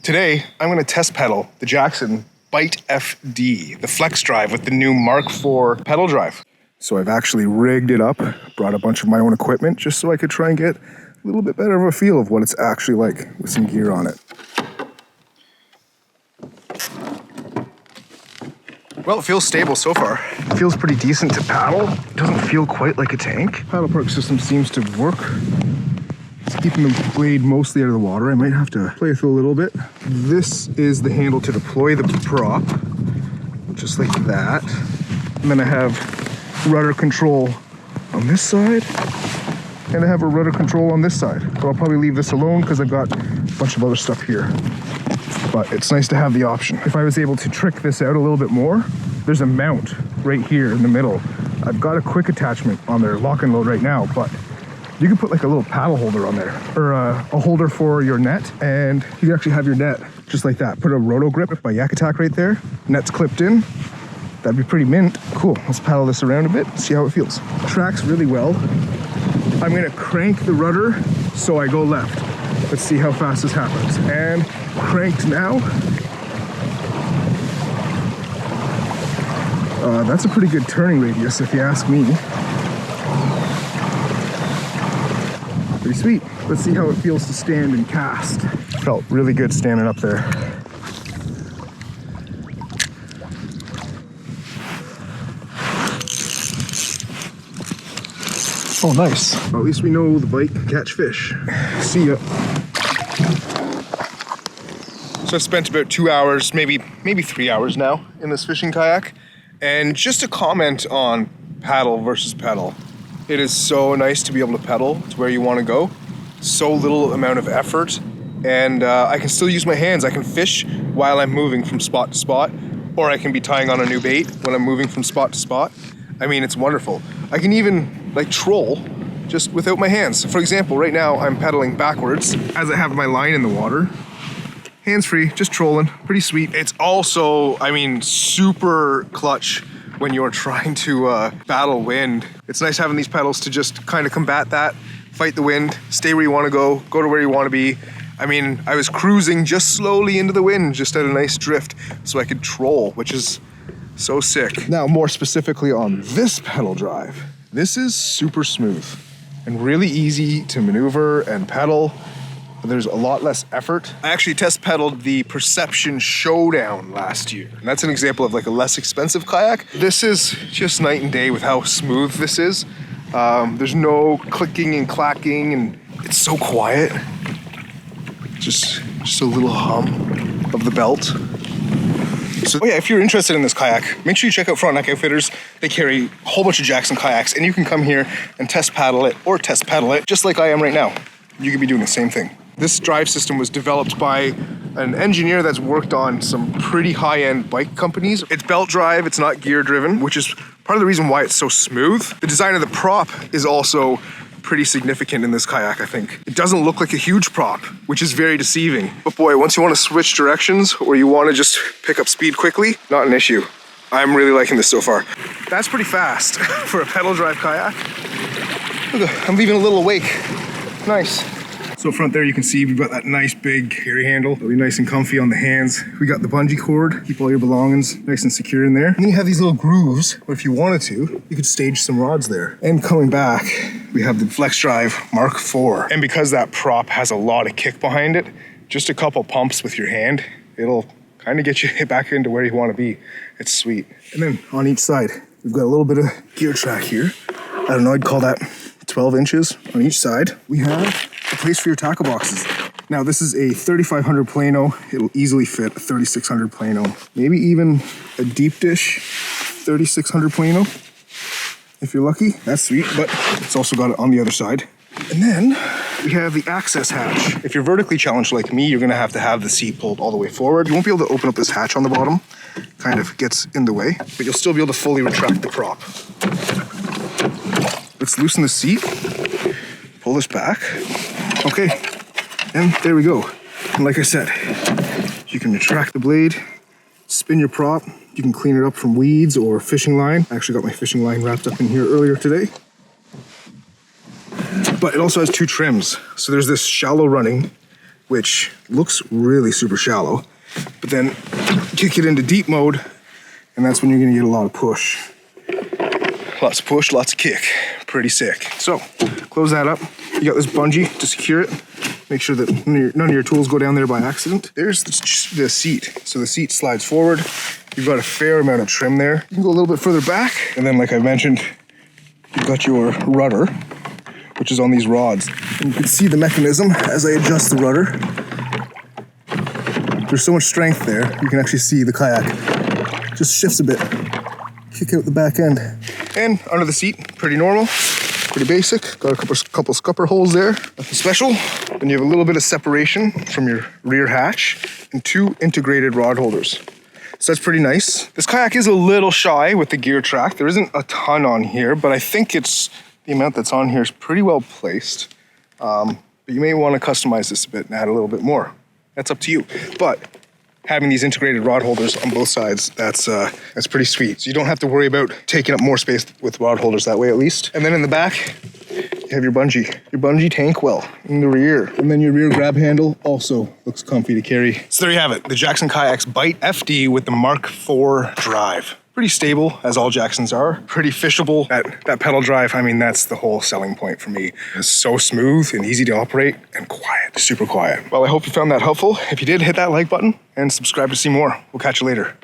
Today, I'm gonna test pedal the Jackson Bite FD, the flex drive with the new Mark IV pedal drive. So I've actually rigged it up, brought a bunch of my own equipment just so I could try and get a little bit better of a feel of what it's actually like with some gear on it. Well, it feels stable so far. It feels pretty decent to paddle. It doesn't feel quite like a tank. Paddle park system seems to work. It's keeping the blade mostly out of the water. I might have to play with it a little bit. This is the handle to deploy the prop, just like that. And then I have rudder control on this side, and I have a rudder control on this side. But I'll probably leave this alone because I've got a bunch of other stuff here. But it's nice to have the option. If I was able to trick this out a little bit more, there's a mount right here in the middle. I've got a quick attachment on there, lock and load right now, but you can put like a little paddle holder on there, or a holder for your net, and you can actually have your net just like that. Put a roto grip by Yak Attack right there, net's clipped in. That'd be pretty mint. Cool, let's paddle this around a bit, see how it feels. Tracks really well. I'm gonna crank the rudder so I go left. Let's see how fast this happens. And cranked now. That's a pretty good turning radius if you ask me. Pretty sweet. Let's see how it feels to stand and cast. Felt really good standing up there. Oh, nice. Well, at least we know the bike can catch fish. See ya. So I've spent about 2 hours, maybe 3 hours now in this fishing kayak. And just to comment on paddle versus pedal, it is so nice to be able to pedal to where you want to go. So little amount of effort, and I can still use my hands. I can fish while I'm moving from spot to spot, or I can be tying on a new bait when I'm moving from spot to spot. I mean, it's wonderful. I can even like troll just without my hands. For example, right now I'm pedaling backwards as I have my line in the water. Hands free, just trolling, pretty sweet. It's also, I mean, super clutch when you're trying to battle wind. It's nice having these pedals to just kind of combat that, fight the wind, stay where you want to go to where you want to be. I mean, I was cruising just slowly into the wind, just at a nice drift, so I could troll, which is so sick. Now, more specifically on this pedal drive, this is super smooth and really easy to maneuver and pedal. There's a lot less effort. I actually test pedaled the Perception Showdown last year. And that's an example of like a less expensive kayak. This is just night and day with how smooth this is. There's no clicking and clacking, and it's so quiet. Just a little hum of the belt. So, oh yeah, if you're interested in this kayak, make sure you check out Frontenac Outfitters. They carry a whole bunch of Jackson kayaks, and you can come here and test paddle it or test pedal it, just like I am right now. You could be doing the same thing. This drive system was developed by an engineer that's worked on some pretty high-end bike companies. It's belt drive, it's not gear driven, which is part of the reason why it's so smooth. The design of the prop is also pretty significant in this kayak, I think. It doesn't look like a huge prop, which is very deceiving. But boy, once you want to switch directions or you want to just pick up speed quickly, not an issue. I'm really liking this so far. That's pretty fast for a pedal drive kayak. Look, I'm leaving a little wake. Nice. So front there you can see we've got that nice big carry handle. It'll be nice and comfy on the hands. We got the bungee cord, keep all your belongings nice and secure in there. And then you have these little grooves, where if you wanted to, you could stage some rods there. And coming back, we have the Flex Drive Mark IV. And because that prop has a lot of kick behind it, just a couple pumps with your hand, it'll kind of get you back into where you want to be. It's sweet. And then on each side, we've got a little bit of gear track here. I don't know, I'd call that 12 inches on each side. We have a place for your tackle boxes. Now this is a 3500 Plano. It'll easily fit a 3600 Plano. Maybe even a deep dish 3600 Plano. If you're lucky, that's sweet, but it's also got it on the other side. And then we have the access hatch. If you're vertically challenged like me, you're gonna have to have the seat pulled all the way forward. You won't be able to open up this hatch on the bottom. Kind of gets in the way, but you'll still be able to fully retract the prop. Let's loosen the seat, pull this back. Okay, and there we go. And like I said, you can retract the blade, spin your prop. You can clean it up from weeds or fishing line. I actually got my fishing line wrapped up in here earlier today. But it also has two trims. So there's this shallow running which looks really super shallow. But then kick it into deep mode, and that's when you're gonna get a lot of push. Lots of push, lots of kick. Pretty sick. So, close that up. You got this bungee to secure it. Make sure that none of your tools go down there by accident. There's the seat. So the seat slides forward. You've got a fair amount of trim there. You can go a little bit further back. And then, like I mentioned, you've got your rudder, which is on these rods. And you can see the mechanism as I adjust the rudder. There's so much strength there, you can actually see the kayak just shifts a bit. Kick out the back end. And under the seat, pretty normal, pretty basic. Got a couple scupper holes there, nothing special. Then you have a little bit of separation from your rear hatch and 2 integrated rod holders. So that's pretty nice. This kayak is a little shy with the gear track. There isn't a ton on here, but I think it's the amount that's on here is pretty well placed. But you may want to customize this a bit and add a little bit more. That's up to you. But having these integrated rod holders on both sides, that's pretty sweet. So you don't have to worry about taking up more space with rod holders that way, at least. And then in the back, you have your bungee tank well in the rear. And then your rear grab handle also looks comfy to carry. So there you have it, the Jackson Kayaks Bite FD with the Mark IV drive. Pretty stable, as all Jacksons are. Pretty fishable. That pedal drive, I mean, that's the whole selling point for me. It's so smooth and easy to operate and quiet, super quiet. Well, I hope you found that helpful. If you did, hit that like button and subscribe to see more. We'll catch you later.